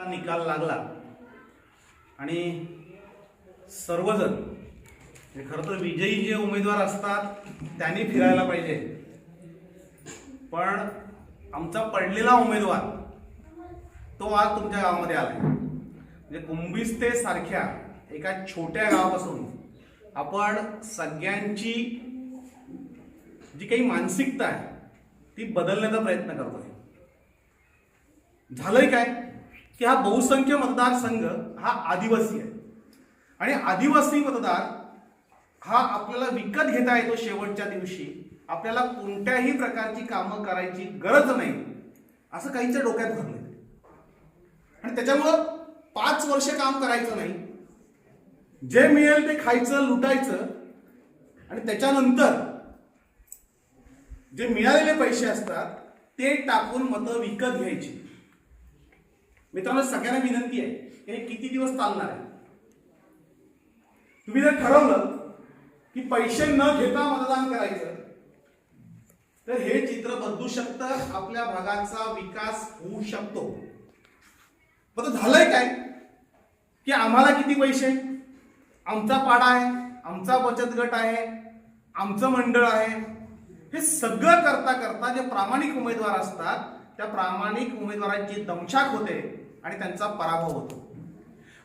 निकाल लागला आणि सर्वजण खरं तर विजयी जे उमेदवार असतात त्यांनी फिरायला पाहिजे, पण आमचा पडलेला उमेदवार तो आज तुमच्या गावामध्ये आलाय. म्हणजे कुंभिस्ते सारख्या एका छोट्या गावापासून आपण सगळ्यांची जी काही मानसिकता आहे ती बदलण्याचा प्रयत्न करतोय. झालंय काय की हा बहुसंख्य मतदारसंघ हा आदिवासी आहे आणि आदिवासी मतदार हा आपल्याला विकत घेता येतो. शेवटच्या दिवशी आपल्याला कोणत्याही प्रकारची कामं करायची गरज नाही असं काहींच्या डोक्यात भरलं आणि त्याच्यामुळं 5 वर्ष काम करायचं नाही, जे मिळेल ते खायचं लुटायचं आणि त्याच्यानंतर जे मिळालेले पैसे असतात ते टाकून मतं विकत घ्यायची. मित्रांनो, सगळ्यांना विनंती आहे की हे किती दिवस चालणार आहे. तुम्ही जर ठरवलं की पैसे न घेता मतदान करायचं तर हे चित्र बदलू शकतं, आपल्या भागाचा विकास होऊ शकतो. पण झालंय काय की आम्हाला किती पैसे, आमचा पाडा आहे, आमचा बचत गट आहे, आमचं मंडळ आहे, हे सगळं करता करता जे प्रामाणिक उमेदवार असतात त्या प्रामाणिक उमेदवारांची दमछाक होते आणि त्यांचा पराभव होतो.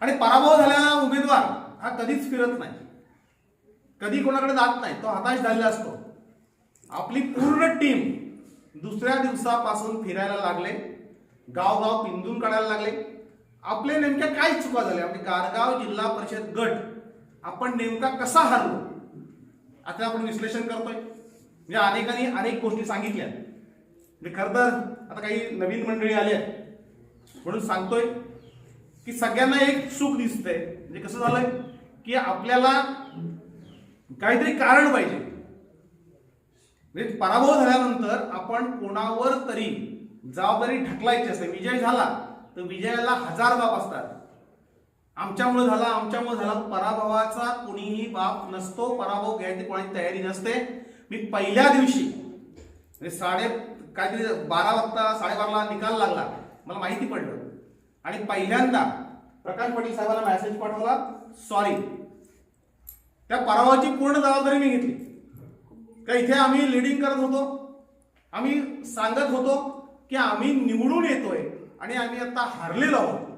आणि पराभव झालेला उमेदवार हा कधीच फिरत नाही, कधी कोणाकडे जात नाही, तो हताश झालेला असतो. आपली पूर्ण टीम दुसऱ्या दिवसापासून फिरायला लागले, गावगाव पिंजून काढायला लागले. आपले नेमक्या काय चुका झाल्या, आपले गारगाव जिल्हा परिषद गट आपण नेमका कसा हरलो आता आपण विश्लेषण करतोय. म्हणजे अनेकांनी अनेक गोष्टी सांगितल्या. म्हणजे खरं तर आता काही नवीन मंडळी आली आहेत म्हणून सांगतोय की सगळ्यांना एक चूक दिसतंय. म्हणजे कसं झालंय की आपल्याला काहीतरी कारण पाहिजे. म्हणजे पराभव झाल्यानंतर आपण कोणावर तरी जबाबदारी ढकलायची असते. विजय झाला तर विजयाला 1000 बाप असतात. आमच्यामुळे झाला, आमच्यामुळे झाला. पराभवाचा कोणीही बाप नसतो, पराभव घ्यायची कोणाची तयारी नसते. मी पहिल्या दिवशी म्हणजे काहीतरी 12 वाजता 12:30ला निकाल लागला, मला माहिती पडलं आणि पहिल्यांदा प्रकाश पाटील साहेबांना मेसेज पाठवला, सॉरी. त्या पराभवाची पूर्ण जबाबदारी मी घेतली. का इथे आम्ही लीडिंग करत होतो, आम्ही सांगत होतो की आम्ही निवडून येतोय आणि आम्ही आता हरलेलो आहोत.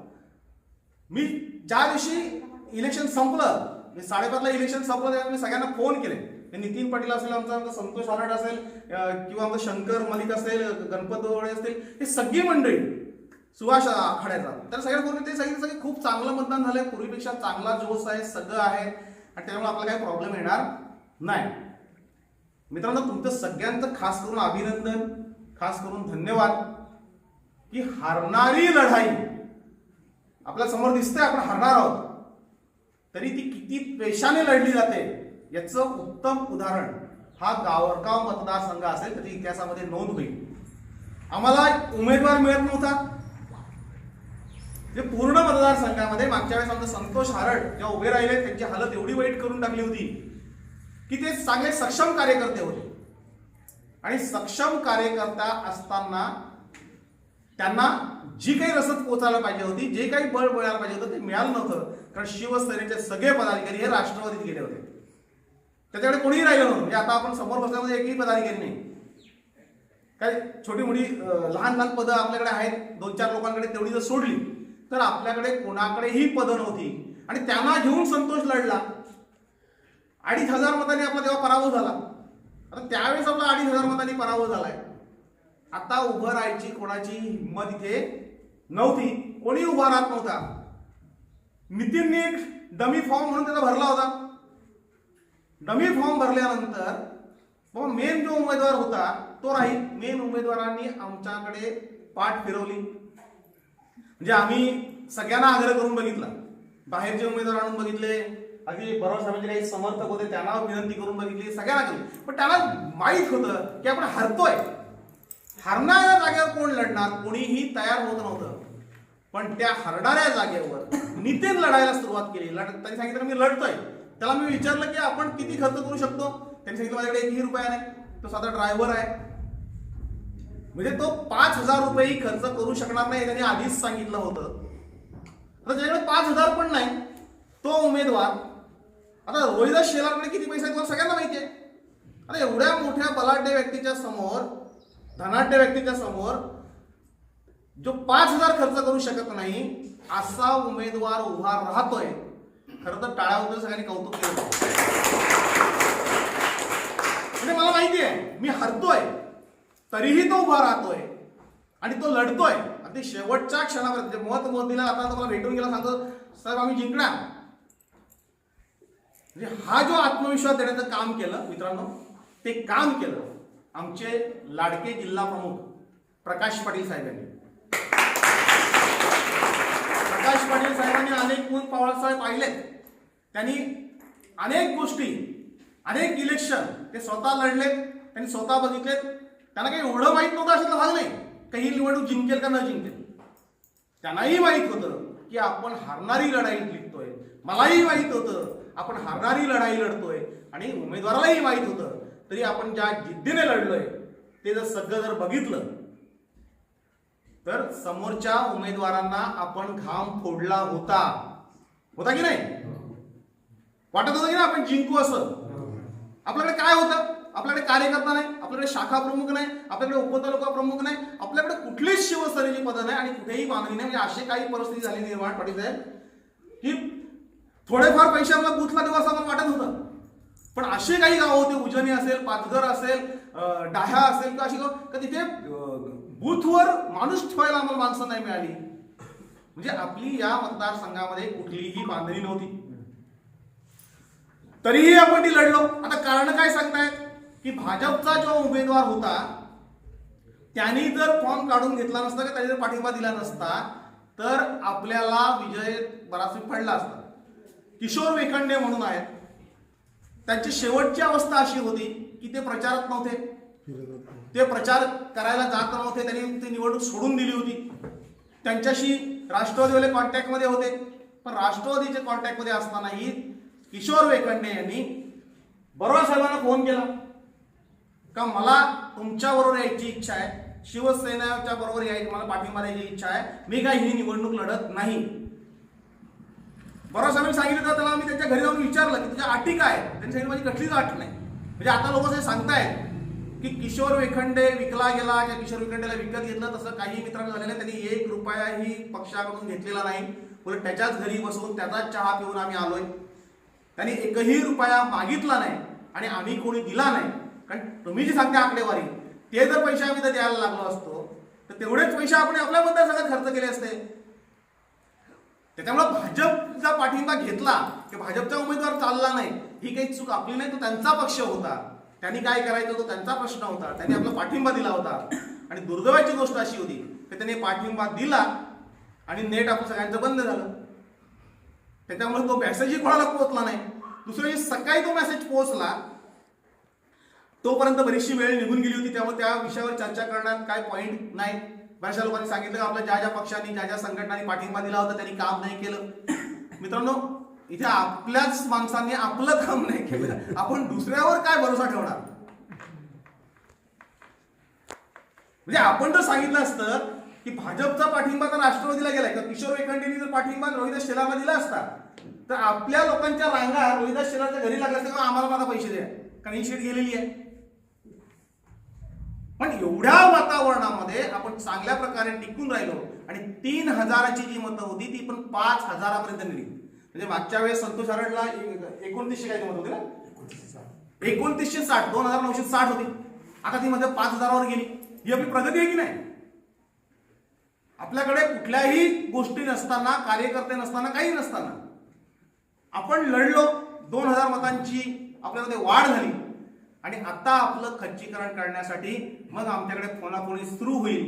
मी ज्या दिवशी इलेक्शन संपलं, 5:30ला इलेक्शन संपलं, तेव्हा मी सगळ्यांना फोन केले. नितीन पाटील असेल, आमचा संतोष आराड असेल किंवा आमचा शंकर मलिक असेल, गणपत दोळे असतील, हे सगळी मंडळी, सुभाष आखाड्याचा, तर सगळ्या ते सगळे खूप चांगलं मतदान झालंय, पूर्वीपेक्षा चांगला जोश आहे, सगळं आहे आणि त्यामुळे आपल्याला काही प्रॉब्लेम येणार नाही. मित्रांनो, तुमचं सगळ्यांचं खास करून अभिनंदन, खास करून धन्यवाद की हारणारी लढाई आपल्या समोर दिसते, आपण हरणार आहोत, तरी ती किती पेशाने लढली जाते याचं उत्तम उदाहरण हा गावरगाव मतदारसंघ असेल, त्याच्या इतिहासामध्ये नोंद होईल. आम्हाला उमेदवार मिळत नव्हता. जे पूर्ण मतदारसंघामध्ये मागच्या वेळेस आमचे संतोष हारड जेव्हा उभे राहिले त्यांची हालत एवढी वाईट करून टाकली होती की ते चांगले सक्षम कार्यकर्ते होते आणि सक्षम कार्यकर्ता असताना त्यांना जी काही रसद पोहोचायला पाहिजे होती, जे काही बळ मिळायला पाहिजे होतं ते मिळालं नव्हतं. कारण शिवसेनेचे सगळे पदाधिकारी हे राष्ट्रवादीत गेले होते, त्याच्याकडे कोणीही राहिलं नव्हतं. म्हणजे आता आपण समोर बसल्यामध्ये एकही पदाधिकारी नाही. काय छोटी मोठी लहान लहान पदं आपल्याकडे आहेत, 2-4 लोकांकडे, तेवढी जर सोडली तर आपल्याकडे कोणाकडेही पदं नव्हती आणि त्यांना घेऊन संतोष लढला. 2,500 मतांनी आपला तेव्हा पराभव झाला. आता त्यावेळेस आपला 2,500 मतांनी पराभव झालाय. आता उभं राहायची कोणाची हिंमत इथे नव्हती, कोणी उभा राहत नव्हता. नितीनने एक डमी फॉर्म म्हणून त्याचा भरला होता. डमी फॉर्म भरल्यानंतर मग मेन जो उमेदवार होता तो राहील. मेन उमेदवारांनी आमच्याकडे पाठ फिरवली. म्हणजे आम्ही सगळ्यांना आग्रह करून बघितला, बाहेरचे उमेदवार आणून बघितले, अगदी बरोबर साहेबांचे काही समर्थक होते त्यांना विनंती करून बघितली, सगळ्यांना केली. पण त्याला माहीत होतं की आपण हरतोय, हरणाऱ्या जागेवर कोण लढणार, कोणीही तयार होत नव्हतं. पण त्या हरणाऱ्या जागेवर नितीन लढायला सुरुवात केली. त्यांनी सांगितलं मी लढतोय. त्याला मी विचारलं की आपण किती खर्च करू शकतो. त्यांनी सांगितलं माझ्याकडे 1ही रुपया नाही, तो साधा ड्रायव्हर आहे. म्हणजे तो 5,000 रुपये खर्च करू शकणार नाही, त्यांनी आधीच सांगितलं होतं. आता ज्याच्याकडे 5,000 पण नाही तो उमेदवार, आता रोहिदास शेलारकडे किती पैसा आहे तुम्हाला सगळ्यांना माहिती आहे. आता एवढ्या मोठ्या बलाढ्य व्यक्तीच्या समोर, धनाढ्य व्यक्तीच्या समोर जो 5,000 खर्च करू शकत नाही असा उमेदवार उभा राहतोय. खरं तर टाळ्याबद्दल सगळ्यांनी कौतुक केलं. म्हणजे मला माहिती आहे मी हरतोय तरीही तो उभा राहतोय आणि तो लढतोय अगदी शेवटच्या क्षणापर्यंत. मत मोदीला आता मला भेटून गेला, सांगतो साहेब आम्ही जिंकणार. म्हणजे हा जो आत्मविश्वास देण्याचं काम केलं मित्रांनो, ते काम केलं आमचे लाडके जिल्हा प्रमुख प्रकाश पाटील साहेबांनी. प्रकाश पाटील साहेबांनी अनेक पावसाळे पाहिलेत. त्यांनी अनेक गोष्टी, अनेक इलेक्शन ते स्वतः लढलेत, त्यांनी स्वतः बघितलेत. त्यांना काही एवढं माहित नव्हतं अशातला भाग नाही काही निवडणूक जिंकेल का न जिंकेल. त्यांनाही माहित होतं की आपण हारणारी लढाई जिंकतोय. मलाही माहित होतं आपण हारणारी लढाई लढतोय आणि उमेदवारालाही माहित होतं. तरी आपण ज्या जिद्दीने लढलोय ते जर सगळं जर बघितलं तर समोरच्या उमेदवारांना आपण घाम फोडला होता की नाही. वाटत होतं की ना आपण जिंकू असं. आपल्याकडे काय होतं, आपल्याकडे कार्यकर्ता नाही, आपल्याकडे शाखा प्रमुख नाही, आपल्याकडे उपतालुका प्रमुख नाही, आपल्याकडे कुठलीच शिवसेनेची पदं नाही आणि कुठेही बांधणी नाही. म्हणजे अशी काही परिस्थिती झाली निर्माण पाटील साहेब की थोडेफार पैसे आपल्या बूथला देऊ असं मला वाटत होतं. पण असे काही गाव होते, उजनी असेल, पाचघर असेल, डाह्या असेल किंवा अशी गाव का तिथे बूथवर माणूस ठेवायला आम्हाला माणसं नाही मिळाली. म्हणजे आपली या मतदारसंघामध्ये कुठलीही बांधणी नव्हती तरीही आपण ती लढलो. आता कारण काय सांगतायत की भाजपचा जो उमेदवार होता त्यांनी जर फॉर्म काढून घेतला नसता की त्याने जर पाठिंबा दिला नसता तर आपल्याला विजय बराचसा पडला असता. किशोर वेखंडे म्हणून आहेत, त्यांची शेवटची अवस्था अशी होती की ते प्रचारक नव्हते, ते प्रचार करायला जात नव्हते, त्यांनी ती निवडणूक सोडून दिली होती. त्यांच्याशी राष्ट्रवादीवाले कॉन्टॅक्टमध्ये होते, पण राष्ट्रवादीच्या कॉन्टॅक्टमध्ये असतानाही किशोर वेखंडे यांनी बरोबर साहेबांना फोन केला का मला तुमच्या बरोबर यायची इच्छा आहे, शिवसेनेच्या बरोबर यायची, मला पाठिंबा द्यायची इच्छा आहे, मी काही ही निवडणूक लढत नाही. बरोबर साहेबांनी सांगितलं तर त्याला मी त्यांच्या घरी जाऊन विचारलं की तुझ्या अटी काय. त्यांनी सांगितलं माझी कसलीच अट नाही. म्हणजे आता लोक असे सांगतायत की किशोर वेखंडे विकला गेला किंवा किशोर वेखंडेला विकत घेतलं, तसं काही मित्रांनो झालेलं आहे. त्यांनी 1 रुपयाही पक्षाकडून घेतलेला नाही. उलट त्याच्याच घरी बसून त्याचाच चहा पिऊन आम्ही आलोय. त्यांनी 1ही रुपया मागितला नाही आणि आम्ही कोणी दिला नाही. कारण तुम्ही जी सांगता आकडेवारी ते जर पैसे आम्ही तर द्यायला लागलो असतो तर तेवढेच पैसे आपण आपल्या मतदारसंघात खर्च केले असते. त्याच्यामुळे भाजपचा पाठिंबा घेतला की भाजपचा उमेदवार चालला नाही ही काही चूक आपली नाही, तो त्यांचा पक्ष होता. त्यांनी काय करायचं तो त्यांचा प्रश्न होता. त्यांनी आपला पाठिंबा दिला होता. आणि दुर्दैवाची गोष्ट अशी होती की त्यांनी पाठिंबा दिला आणि नेट आपलं सगळ्यांचं बंद झालं. त्याच्यामुळे तो मेसेजही कोणाला पोहोचला नाही. दुसऱ्या दिवशी सकाळी तो मेसेज पोहोचला तोपर्यंत बरीचशी वेळ निघून गेली होती. त्यामुळे त्या विषयावर चर्चा करण्यात काय पॉईंट नाही. बऱ्याचशा लोकांनी सांगितलं की आपल्या ज्या पक्षांनी ज्या संघटनांनी पाठिंबा दिला होता त्यांनी काम नाही केलं. मित्रांनो, इथे आपल्याच माणसांनी आपलं काम नाही केलं, आपण दुसऱ्यावर काय भरोसा ठेवणार. म्हणजे आपण जर सांगितलं असतं की भाजपचा पाठिंबा तर राष्ट्रवादीला गेलाय किंवा किशोर वेखंडेंनी जर पाठिंबा रोहिदास शेलारला दिला असता तर आपल्या लोकांच्या रांगा रोहिदास शेलारच्या घरी लागल्या असत्या, आम्हाला माझा पैसे द्या कारण ही शीट गेलेली आहे. पण एवढ्या वातावरणामध्ये आपण चांगल्या प्रकारे टिकून राहिलो आणि 3,000ची जी मतं होती ती पण 5,000पर्यंत नेली. म्हणजे मागच्या वेळेस संतोष आरडला 2900 काय मत होती ना, 2960, 2,960 होती. आता ती मध्ये 5,000वर गेली. ही आपली प्रगती आहे की नाही. आपल्याकडे कुठल्याही गोष्टी नसताना, कार्यकर्ते नसताना, काही नसताना आपण लढलो. 2,000 मतांची आपल्यामध्ये वाढ झाली आणि आता आपलं खच्चीकरण करण्यासाठी मग आमच्याकडे फोनाफोनी सुरू होईल.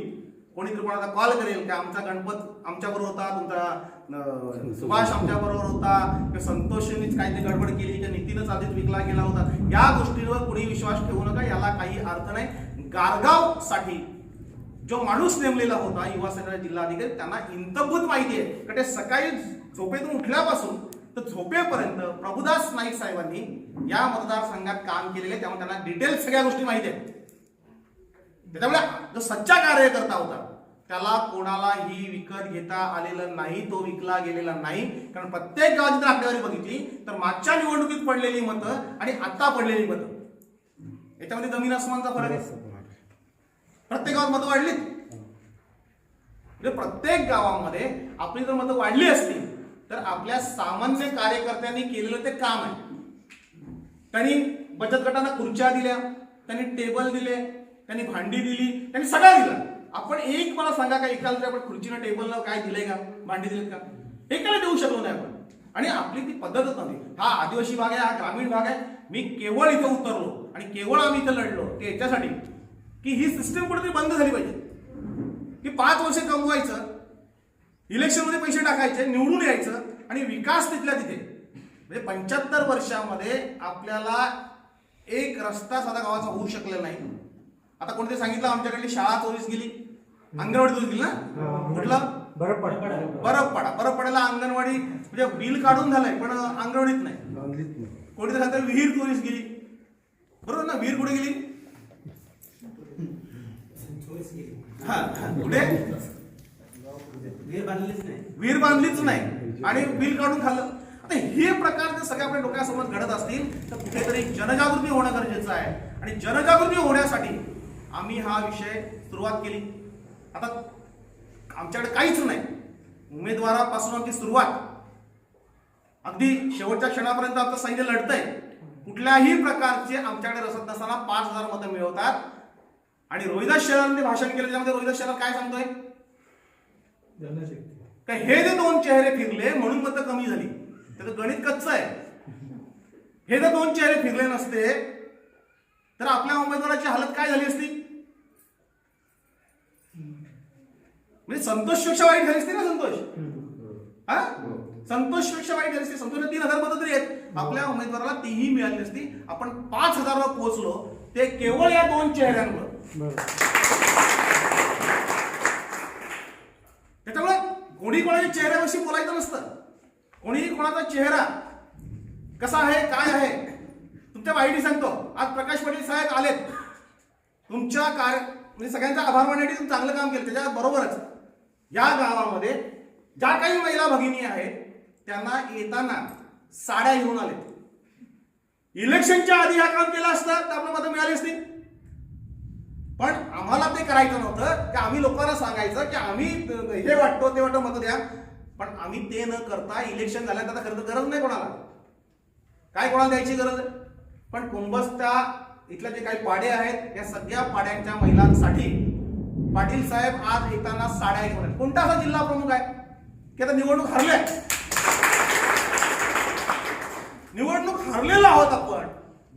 कोणीतरी कोणाला कॉल करेल की आमचा गणपत आमच्याबरोबर होता, तुमचा सुभाष आमच्याबरोबर होता, किंवा संतोषनीच काहीतरी गडबड केली किंवा नितीनच आधीच विकला गेला होता. या गोष्टींवर कोणी विश्वास ठेवू नका, याला काही अर्थ नाही. गारगाव साठी जो माणूस नेमलेला होता युवा सेनेचा जिल्हाधिकारी त्यांना इंतभूत माहिती आहे. कारण ते सकाळी झोपेतून उठल्यापासून तर झोपेपर्यंत प्रभुदास नाईक साहेबांनी या मतदारसंघात काम केलेले, त्यामुळे त्यांना डिटेल सगळ्या गोष्टी माहिती आहेत. त्याच्यामुळे जो सच्चा कार्यकर्ता होता त्याला कोणालाही विकत घेता आलेलं नाही, तो विकला गेलेला नाही. कारण प्रत्येक गावाची जर आकडेवारी बघितली तर मागच्या निवडणुकीत पडलेली मतं आणि आता पडलेली मतं याच्यामध्ये जमीन आसमानचा फरक आहे. प्रत्येक गावात मतं वाढलीत. म्हणजे प्रत्येक गावामध्ये आपली जर मतं वाढली असती तर आपल्या सामान्य कार्यकर्त्यांनी केलेलं ते काम आहे. त्यांनी बचत गटांना खुर्च्या दिल्या, त्यांनी टेबल दिले, त्यांनी भांडी दिली, त्यांनी सगळं दिलं. आपण एक मला सांगा का एकाला तरी आपण खुर्चीनं टेबलला काय दिलंय का, भांडी दिलेत का? एकाला देऊ शकलो नाही आपण. आणि आपली ती पद्धतच नव्हती. हा आदिवासी भाग आहे, हा ग्रामीण भाग आहे. मी केवळ इथं उतरलो आणि केवळ आम्ही इथं लढलो ते याच्यासाठी की ही सिस्टीम कुठेतरी बंद झाली पाहिजे. की 5 वर्ष कमवायचं, इलेक्शनमध्ये पैसे टाकायचे, निवडून यायचं आणि विकास तिथल्या तिथे. म्हणजे 75 वर्षामध्ये आपल्याला एक रस्ता साधा गावाचा होऊ शकलेला नाही. आता कोणते सांगितलं आमच्याकडली शाळा चोरीस गेली, अंगणवाडी चोरीस गेली ना. कुठलं बरफ पडायला अंगणवाडी म्हणजे बिल काढून झालंय पण अंगणवाडीत नाही. कोणीतरी सांगतं विहीर चोरीस गेली. बरोबर ना, विहीर कुठे गेली? हा कुठे? विहीर बांधलीच नाही आणि बिल काढून खाल्लं. आता हे प्रकार जर सगळ्या आपल्या डोक्यासमोर घडत असतील तर कुठेतरी जनजागृती होणं गरजेचं आहे. आणि जनजागृती होण्यासाठी आम्ही हा विषय सुरुवात केली. आता आमच्याकडे काहीच नाही, उमेदवारापासून आमची सुरुवात अगदी शेवटच्या क्षणापर्यंत आमचं सैन्य लढतंय. कुठल्याही प्रकारचे आमच्याकडे रसद नसताना 5,000 मतं मिळवतात. आणि रोहिदास शेलारांनी भाषण केलं, त्यामध्ये रोहिदास शेलार काय सांगतोय का हे जे 2 चेहरे फिरले म्हणून मतं कमी झाली. त्याचं गणित कच्चं आहे. हे जर 2 चेहरे फिरले नसते तर आपल्या उमेदवाराची हालत काय झाली असती? म्हणजे संतोषपेक्षा वाईट झाली असती ना. संतोषपेक्षा वाईट झाली असती. संतोषला 3,000 मतं तरी आहेत, आपल्या उमेदवाराला तीही मिळाली असती. आपण 5,000 वर पोहोचलो ते केवळ या 2 चेहऱ्यांवर. त्याच्यामुळे कोणी कोणाच्या चेहऱ्याविषयी बोलायचं नसतं. कोणीही कोणाचा चेहरा कसा आहे काय आहे. तुमच्या वाईटी सांगतो, आज प्रकाश पाटील साहेब आलेत, तुमच्या म्हणजे सगळ्यांचा आभार मानण्यासाठी तुम्ही चांगलं काम केलं. त्याच्या बरोबरच या गावामध्ये ज्या काही महिला भगिनी आहेत त्यांना येताना साड्या घेऊन आले. इलेक्शनच्या आधी हा काम केलं असतं तर आपल्याला मतं मिळाली असती. पण आम्हाला ते करायचं नव्हतं की आम्ही लोकांना सांगायचं की आम्ही हे वाटतो ते वाटतो मतं द्या. पण आम्ही ते न करता इलेक्शन झाल्यात आता खरं तर गरज नाही कोणाला, काय कोणाला द्यायची गरज आहे. पण कुंभस्त्या इथल्या जे काही पाडे आहेत या सगळ्या पाड्यांच्या महिलांसाठी पाटील साहेब आज येताना साड्या घेऊन आहेत. कोणता असा जिल्हा प्रमुख आहे की आता निवडणूक हरले, निवडणूक हरलेला आहोत आपण,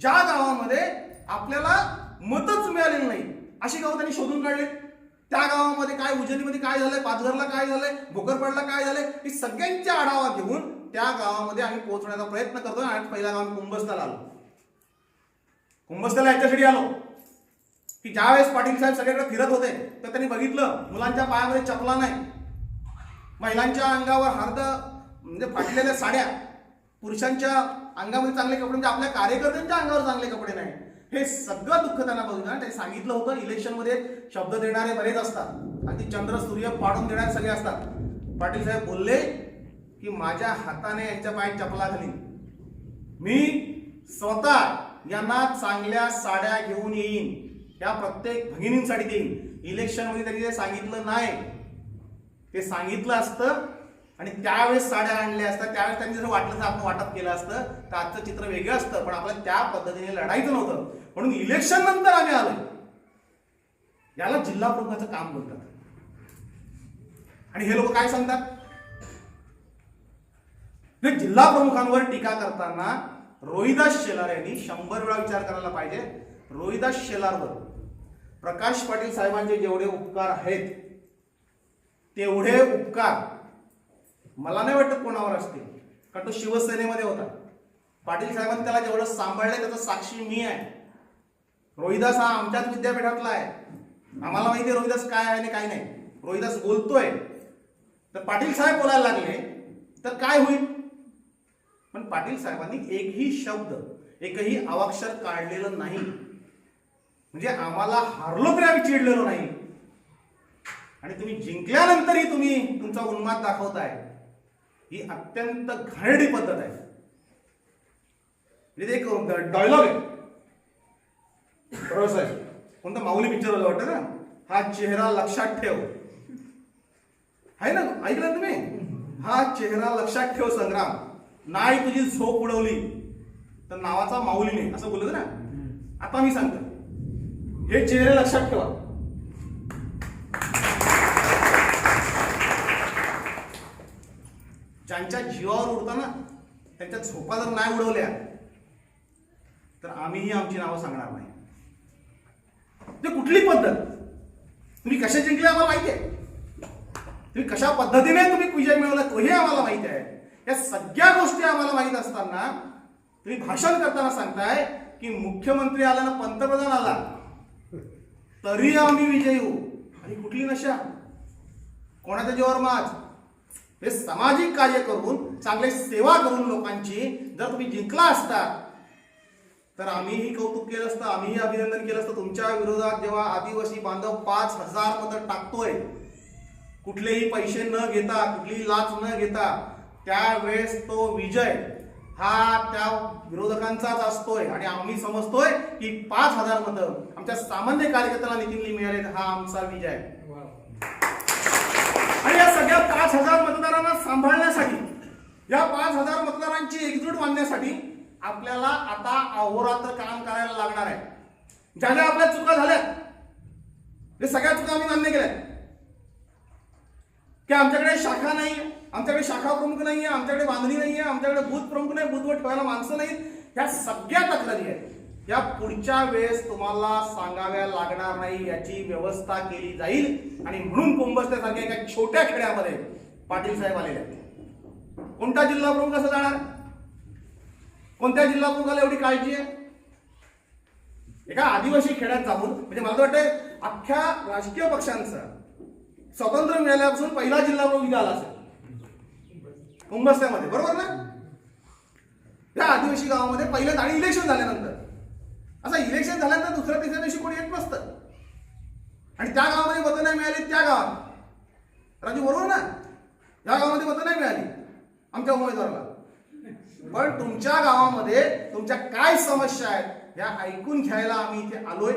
ज्या गावामध्ये आपल्याला मतच मिळालेलं नाही अशी गावं त्यांनी शोधून काढले. त्या गावामध्ये काय, उजनीमध्ये काय झालंय, पाचघरला काय झालंय, भोकरपाडला काय झालंय, ही सगळ्यांचा आढावा घेऊन त्या गावामध्ये आम्ही पोहोचण्याचा प्रयत्न करतोय. आणि पहिला गाव कुंभस्त्याला आलो. कुंभस्त्याला याच्यासाठी आलो की ज्यावेळेस पाटील साहेब सगळीकडे फिरत होते तर त्यांनी बघितलं मुलांच्या पायामध्ये चपला नाही, महिलांच्या अंगावर हरद म्हणजे फाटलेल्या साड्या, पुरुषांच्या अंगामध्ये चांगले कपडे म्हणजे आपल्या कार्यकर्त्यांच्या अंगावर चांगले कपडे नाही. हे सगळं दुःख त्यांना बघितलं. त्यांनी सांगितलं होतं इलेक्शनमध्ये शब्द देणारे बरेच असतात आणि ती चंद्र सूर्य पाडून देणारे सगळे असतात. पाटील साहेब बोलले की माझ्या हाताने यांच्या पायात चपला घालीन, मी स्वतः यांना चांगल्या साड्या घेऊन येईन, त्या प्रत्येक भगिनींसाठी देईन. इलेक्शन मध्ये त्यांनी जे सांगितलं नाही ते सांगितलं असतं आणि त्यावेळेस साड्या आणल्या असतात, त्यावेळेस त्यांनी जर वाटलं तर आपण वाटप केलं असतं तर आजचं चित्र वेगळं असतं. पण आपल्याला त्या पद्धतीने लढायचं नव्हतं म्हणून इलेक्शन नंतर आम्ही आलोय. याला जिल्हा प्रमुखाचं काम बोलतात. आणि हे लोक काय सांगतात, जिल्हा प्रमुखांवर टीका करताना रोहिदास शेलार यांनी 100 वेळा विचार करायला पाहिजे. रोहिदास शेलारवर प्रकाश पाटील साहेबांचे जेवढे उपकार आहेत तेवढे उपकार मला नाही वाटत कोणावर असतील. कारण तो शिवसेनेमध्ये होता. पाटील साहेबांनी त्याला जेवढं सांभाळलंय त्याचं साक्षी मी आहे. रोहिदास हा आमच्याच विद्यापीठातला आहे. आम्हाला माहिती आहे रोहिदास काय आहे आणि काय नाही. रोहिदास बोलतोय तर पाटील साहेब बोलायला लागले तर काय होईल. पण पाटील साहेबांनी एकही शब्द, एकही अवाक्षर काढलेलं नाही. म्हणजे आम्हाला हारलो तरी आम्ही चिडलेलो नाही. आणि तुम्ही जिंकल्यानंतरही तुम्ही तुमचा उन्माद दाखवताय, ही अत्यंत घाणेरडी पद्धत आहे. एक डायलॉग आहे बरोबर साहेब, कोणता माऊली पिक्चर वाटतं ना, हा चेहरा लक्षात ठेव, आहे ना, ऐकलं तुम्ही? हा चेहरा लक्षात ठेव संग्राम, नाही तुझी झोप उडवली तर नावाचा माऊली नाही, असं बोलत ना. आता मी सांगतो, हे चेहरे लक्षात ठेवा. ज्यांच्या जीवावर उडताना त्यांच्या झोपा जर नाही उडवल्या तर आम्हीही आमची नावं सांगणार नाही. ते कुठली पद्धत, तुम्ही कशा जिंकले आम्हाला माहिती आहे, तुम्ही कशा पद्धतीने तुम्ही विजय मिळवला हे आम्हाला माहिती आहे. या सगळ्या गोष्टी आम्हाला माहित असताना तुम्ही भाषण करताना सांगताय की मुख्यमंत्री आला ना पंतप्रधान आला तरी आम्ही विजयी होऊ. आणि कुठली नशा, कोणाच्या जीवावर माज, हे सामाजिक कार्य करून चांगले सेवा करून लोकांची जर तुम्ही जिंकला असता तर आम्हीही कौतुक केलं असतं, आम्हीही अभिनंदन केलं असतं. तुमच्या विरोधात जेव्हा आदिवासी बांधव 5,000 मतं टाकतोय, कुठलेही पैसे न घेता, कुठलीही लाच न घेता, त्यावेळेस तो विजय हा त्या विरोधकांचाच असतोय. आणि आम्ही समजतोय की 5,000 मतं आमच्या सामान्य कार्यकर्त्याला नितीनला मिळाले, हा आमचा विजय. आणि या सगळ्या 5,000 मतदारांना सांभाळण्यासाठी, या 5,000 मतदारांची एकजूट बांधण्यासाठी आपल्याला आता अहोरात्र काम करायला लागणार आहे. ज्या ज्या आपल्या चुका झाल्या ते सगळ्या चुका आम्ही मान्य केल्या की आमच्याकडे शाखा नाही, आमच्याकडे शाखा प्रमुख नाहीये, आमच्याकडे बांधणी नाहीये, आमच्याकडे बूथ प्रमुख नाही, बूथवर ठेवायला माणसं नाहीत. ह्या सगळ्या तक्रारी आहेत, या पुढच्या वेळेस तुम्हाला सांगाव्या लागणार नाही, याची व्यवस्था केली जाईल. आणि म्हणून कुंभस्त्यासारख्या एका छोट्या खेड्यामध्ये पाटील साहेब आलेले आहेत. कोणता जिल्हा प्रमुख असं जाणार, कोणत्या जिल्हा प्रमुखाला एवढी काळजी आहे? एका आदिवासी खेड्यात जाऊन, म्हणजे मला वाटतंय अख्ख्या राजकीय पक्षांचा स्वातंत्र्य मिळाल्यापासून पहिला जिल्हा प्रमुख इथे आला असेल कुंभस्त्यामध्ये, बरोबर ना? या आदिवासी गावामध्ये पहिल्यांदा, आणि इलेक्शन झाल्यानंतर, असं इलेक्शन झाल्यानंतर दुसऱ्या तिसऱ्या दिवशी कोणी येत नसतं. आणि त्या गावामध्ये मतं नाही मिळाली, त्या गावात राजू बरोबर ना, या गावामध्ये मतं नाही मिळाली आमच्या उमेदवाराला, पण तुमच्या गावामध्ये तुमच्या काय समस्या आहेत या ऐकून घ्यायला आम्ही इथे आलोय.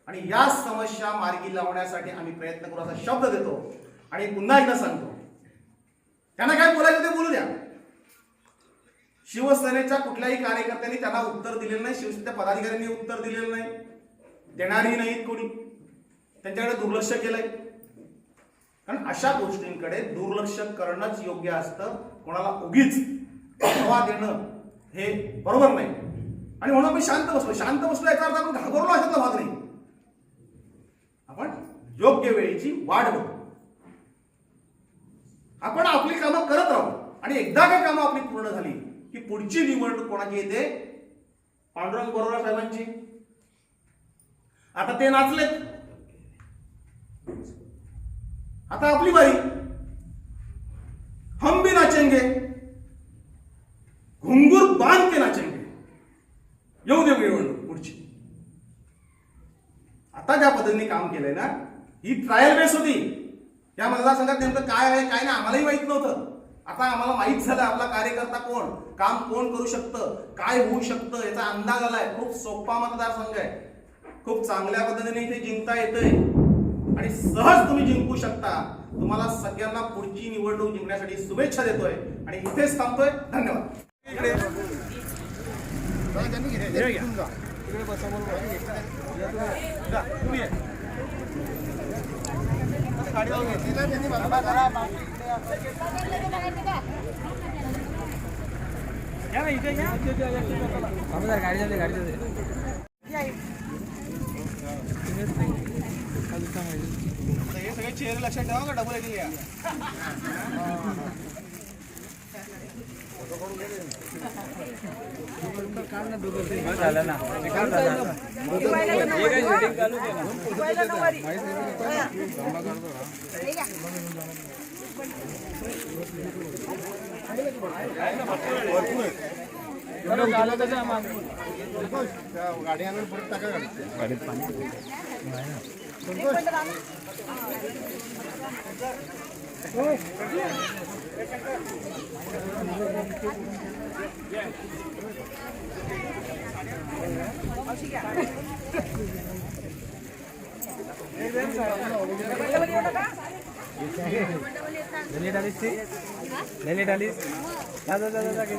आणि या समस्या मार्गी लावण्यासाठी आम्ही प्रयत्न करू असा शब्द देतो. आणि पुन्हा एकदा सांगतो, त्यांना काय बोलायचं ते बोलू द्या. शिवसेनेच्या कुठल्याही कार्यकर्त्यांनी त्यांना उत्तर दिलेलं नाही, शिवसेनेच्या पदाधिकाऱ्यांनी उत्तर दिलेलं नाही, देणारही नाहीत कोणी, त्यांच्याकडे दुर्लक्ष केलंय. कारण अशा गोष्टींकडे दुर्लक्ष करणंच योग्य असतं, कोणाला उगीच हवा देणं हे बरोबर नाही. आणि म्हणून आपण शांत बसलो, शांत बसलो याचा अर्थ आपण घाबरलो अशातला भाग नाही, आपण योग्य वेळेची वाट बघू, आपण आपली कामं करत राहू. आणि एकदा का कामं आपली पूर्ण झाली की पुढची निवडणूक कोणाची येते? पांडुरंग बरोबर साहेबांची. आता ते नाचलेत, आता आपली बारी. हम भी नाचेंगे, घुंगूर बांध के नाचेंगे. येऊ दे निवडणूक पुढची. आता ज्या पद्धतीने काम केलंय ना, ही ट्रायल बेस होती. या मतदारसंघात नेमकं काय आहे काय नाही आम्हालाही माहित नव्हतं. आता आम्हाला माहित झालं आपला कार्यकर्ता कोण, काम कोण करू शकतं, काय होऊ शकतं याचा अंदाज आलाय. खूप सोपा मतदारसंघ आहे, खूप चांगल्या पद्धतीने इथे जिंकता येतंय आणि सहज तुम्ही जिंकू शकता. तुम्हाला सगळ्यांना पुढची निवडणूक जिंकण्यासाठी शुभेच्छा देतोय आणि इथेच थांबतोय. धन्यवाद. हे सगळे चेहरे लक्षात ठेवा का डबल येतील या. झालं ना गाडी आणून परत टाका गाडीत पाणी. लेले डालीस थी लेले डालीस जा जा जा जा के